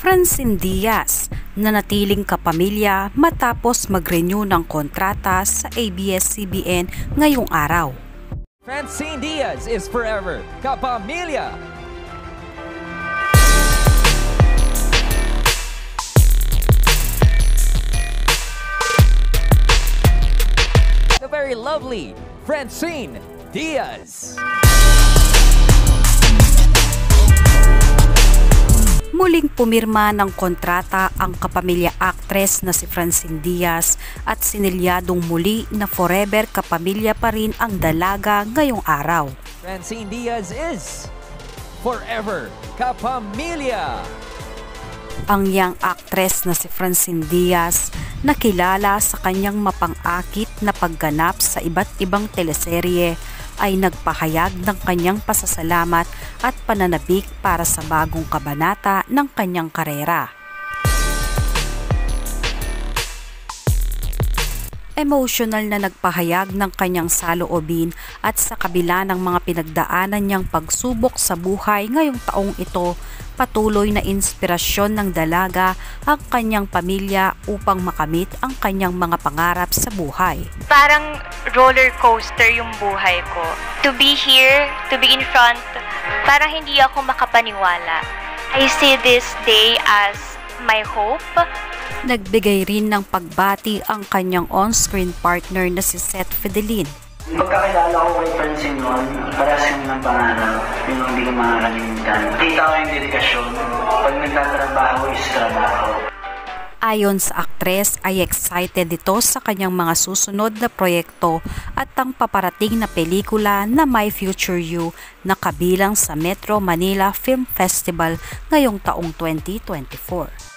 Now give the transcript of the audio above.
Francine Diaz, nanatiling kapamilya matapos mag-renew ng kontrata sa ABS-CBN ngayong araw. Francine Diaz is forever kapamilya. The very lovely Francine Diaz. Muling pumirma ng kontrata ang kapamilya actress na si Francine Diaz at sinilyadong muli na forever kapamilya pa rin ang dalaga ngayong araw. Francine Diaz is forever kapamilya. Ang young actress na si Francine Diaz, nakilala sa kanyang mapang-akit na pagganap sa iba't ibang teleserye, ay nagpahayag ng kanyang pasasalamat at pananabik para sa bagong kabanata ng kanyang karera. Emotional na nagpahayag ng kanyang saloobin at sa kabila ng mga pinagdaanan niyang pagsubok sa buhay ngayong taong ito, patuloy na inspirasyon ng dalaga ang kanyang pamilya upang makamit ang kanyang mga pangarap sa buhay. Parang roller coaster yung buhay ko. To be here, to be in front, parang hindi ako makapaniwala. I see this day as my hope. Nagbigay rin ng pagbati ang kanyang on-screen partner na si Seth Fidelin. Pagkakilala ko kay Francine noon, parehas kami ng pangarap, yun ang hindi ko makakalimutan. Kita ko yung dedikasyon, pag nagtatrabaho is trabaho. Ayon sa aktres ay excited ito sa kanyang mga susunod na proyekto at ang paparating na pelikula na My Future You na kabilang sa Metro Manila Film Festival ngayong taong 2024.